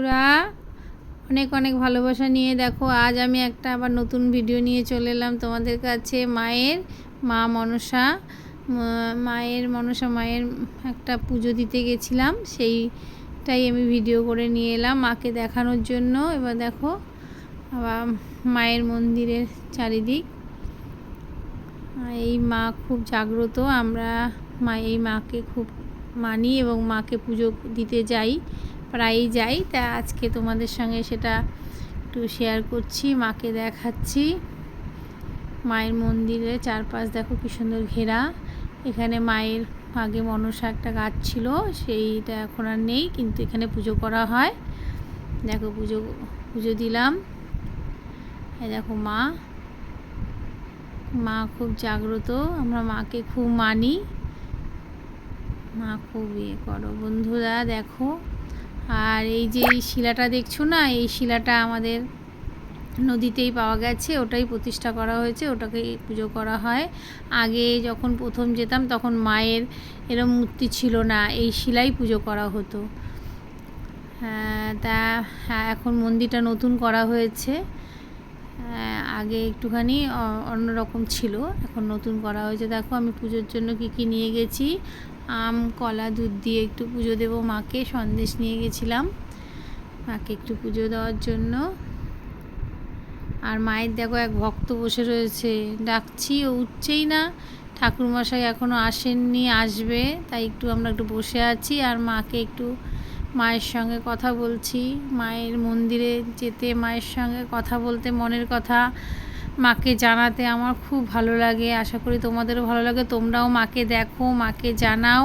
বন্ধুরা, অনেক অনেক ভালোবাসা নিয়ে দেখো আজ আমি একটা আবার নতুন ভিডিও নিয়ে চলে এলাম তোমাদের কাছে। মায়ের একটা পুজো দিতে গেছিলাম, সেইটাই আমি ভিডিও করে নিয়ে এলাম মাকে দেখানোর জন্য। এবার দেখো আবার মায়ের মন্দিরের চারিদিক, এই মা খুব জাগ্রত। আমরা এই মাকে খুব মানি এবং মাকে পুজো দিতে যাই, প্রায়ই যাই। তা আজকে তোমাদের সঙ্গে সেটা একটু শেয়ার করছি, মাকে দেখাচ্ছি। মায়ের মন্দিরের চারপাশ দেখো কি সুন্দর ঘেরা। এখানে মায়ের আগে মনসা একটা গাছ ছিল, সেইটা এখন আর নেই, কিন্তু এখানে পুজো করা হয়। দেখো পুজো দিলাম। এই দেখো মা খুব জাগ্রত, আমরা মাকে খুব মানি। মা খুব করো বন্ধুরা দেখো। আর এই যে শিলাটা দেখছো না, এই শিলাটা আমাদের নদীতেই পাওয়া গেছে, ওটাই প্রতিষ্ঠা করা হয়েছে, ওটাকে পুজো করা হয়। আগে যখন প্রথম যেতাম তখন মায়ের এরম মূর্তি ছিল না, এই শিলাই পুজো করা হতো। এখন মন্দিরটা নতুন করা হয়েছে, আগে একটুখানি অন্যরকম ছিল, এখন নতুন করা হয়েছে। দেখো আমি পুজোর জন্য কি নিয়ে গেছি, আম কলা দুধ দিয়ে একটু পুজো দেবো মাকে, সন্দেশ নিয়ে গেছিলাম মাকে একটু পুজো দেওয়ার জন্য। আর মায়ের দেখো এক ভক্ত বসে রয়েছে, ডাকছি ও উঠছেই না। ঠাকুরমশাই এখনও আসেননি, আসবে, তাই আমরা একটু বসে আছি আর মাকে একটু মায়ের সঙ্গে কথা বলছি। মায়ের মন্দিরে যেতে, মায়ের সঙ্গে কথা বলতে, মনের কথা মাকে জানাতে আমার খুব ভালো লাগে। আশা করি তোমাদেরও ভালো লাগে, তোমরাও মাকে দেখো, মাকে জানাও।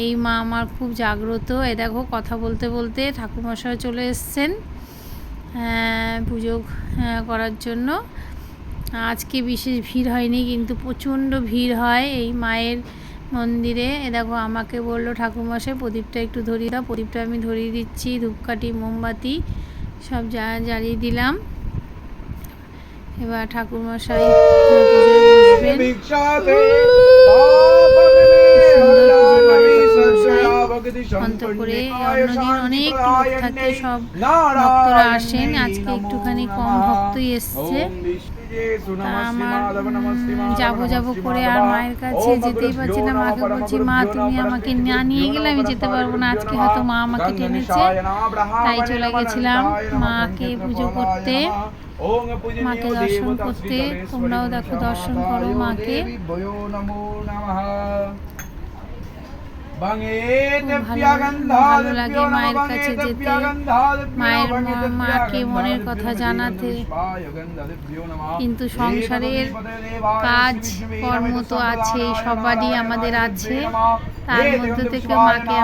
এই মা আমার খুব জাগ্রত। এ দেখো কথা বলতে বলতে ঠাকুরমশাই চলে এসছেন পুজো করার জন্য। আজকে বিশেষ ভিড় হয়নি, কিন্তু প্রচণ্ড ভিড় হয় এই মায়ের মন্দিরে। এ দেখো আমাকে বললো ঠাকুরমশাই প্রদীপটা একটু ধরিয়ে দাও, প্রদীপটা আমি ধরিয়ে দিচ্ছি। ধূপকাঠি মোমবাতি সব জ্বালিয়ে দিলাম। এবার ঠাকুরমশাই পুজোয় বসবেন। অন্ত করে অন্যদিন অনেক লোক থাকে, সব ভক্তরা আসেন, আজকে একটুখানি কম ভক্তই এসছে। আমার যাবো করে আর মায়ের কাছে যেতেই পারছি না। মাকে বলছি, মা তুমি আমাকে না নিয়ে গেলে আমি যেতে পারবো না, আজকে হয়তো মা আমাকে টেনেছে, তাই চলে গেছিলাম মাকে পুজো করতে, মাকে দর্শন করতে। তোমরাও দেখো দর্শন করো মাকে। ভালো লাগে মায়ের কাছে যেতে, মাকে মনের কথা জানাতে। কিন্তু সংসারের কাজ কর্ম তো আছেই, সবারই আমাদের আছে, তার মধ্যে থেকে মাকে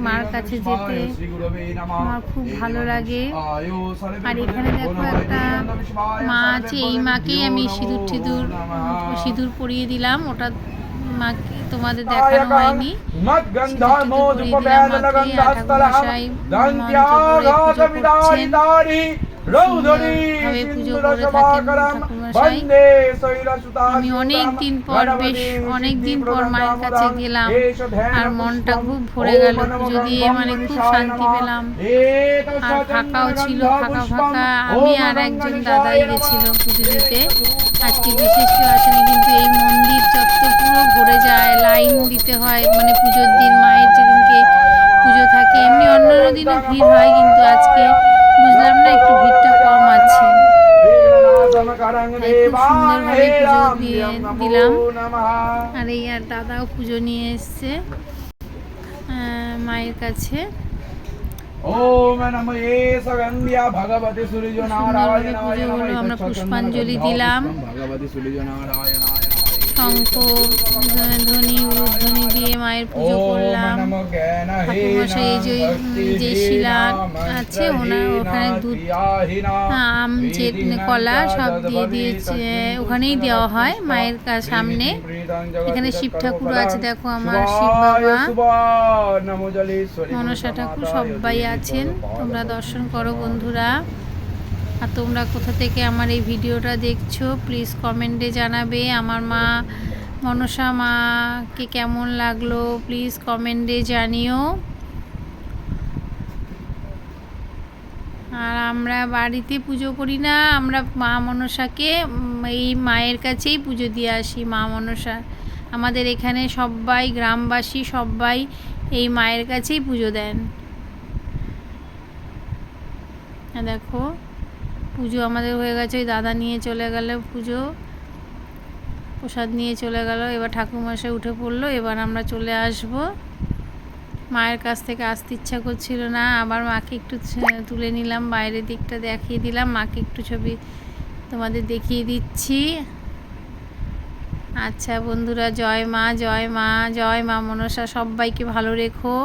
মার কাছে যেতে আমার খুব ভালো লাগে। আর এখানে দেখো একটা মা আছে, এই মাকেই আমি সিঁদুর পরিয়ে দিলাম, ওটা মাকে তোমাদের দেখানো হয়নি। ঠাকুরমশাই পুজো করে থাকেন ঠাকুরমশাই। আমি অনেক দিন পর মায়ের কাছে গেলাম, আর মনটা খুব ভরে গেল পুজো দিয়ে, খুব শান্তি পেলাম। আর ফাঁকাও ছিল, ফাঁকা। আমি আর একজন দাদাই গেছিল পুজো দিতে, আজকে বিশেষ কেউ আসেনি। কিন্তু এই মন্দির চত্বর পুরো ভরে যায়, লাইন দিতে হয়, পুজোর দিন, মায়ের যেদিনকে পুজো থাকে। এমনি অন্যান্য দিনও ভিড় হয়, কিন্তু আজকে বুঝলাম না একটু ভিড়টা কম আছে, তাই খুব সুন্দরভাবে পুজো দিলাম। আর এই দাদাও পুজো নিয়ে এসছে মায়ের কাছে। সুন্দরভাবে পুজো হলো, আমরা পুষ্পাঞ্জলি দিলাম, শঙ্খ ধ্বনি উলুধ্বনি দিয়ে মায়ের পুজো করলাম। ঠাকুরমশাই যে শিলা আছে ওখানে দুধ, আম, কলা সব দিয়ে দিয়েছে, ওখানেই দেওয়া হয় মায়ের সামনে। এখানে শিব ঠাকুর আছে, দেখো আমার শিব বাবা, মনসা ঠাকুর সবাই আছেন। তোমরা দর্শন করো বন্ধুরা। আর তোমরা কোথা থেকে আমার এই ভিডিওটা দেখছো প্লিজ কমেন্টে জানাবে। আমার মা মনসা মাকে কেমন লাগলো প্লিজ কমেন্টে জানিও। আর আমরা বাড়িতে পুজো করি না, আমরা মা মনসাকে এই মায়ের কাছেই পুজো দিয়ে আসি। মা মনসা আমাদের এখানে সবাই গ্রামবাসী সবাই এই মায়ের কাছেই পুজো দেন। দেখো পুজো আমাদের হয়ে গেছে, ওই দাদা নিয়ে চলে গেল, পুজো প্রসাদ নিয়ে চলে গেল। এবার ঠাকুরমশাই উঠে পড়লো, এবার আমরা চলে আসব। মায়ের কাছ থেকে আসতে ইচ্ছা করছিল না, আবার মাকে একটু তুলে নিলাম, বাইরের দিকটা দেখিয়ে দিলাম, মাকে একটু ছবি তোমাদের দেখিয়ে দিচ্ছি। আচ্ছা বন্ধুরা, জয় মা, জয় মা, জয় মা মনসা, সবাইকে ভালো রেখো।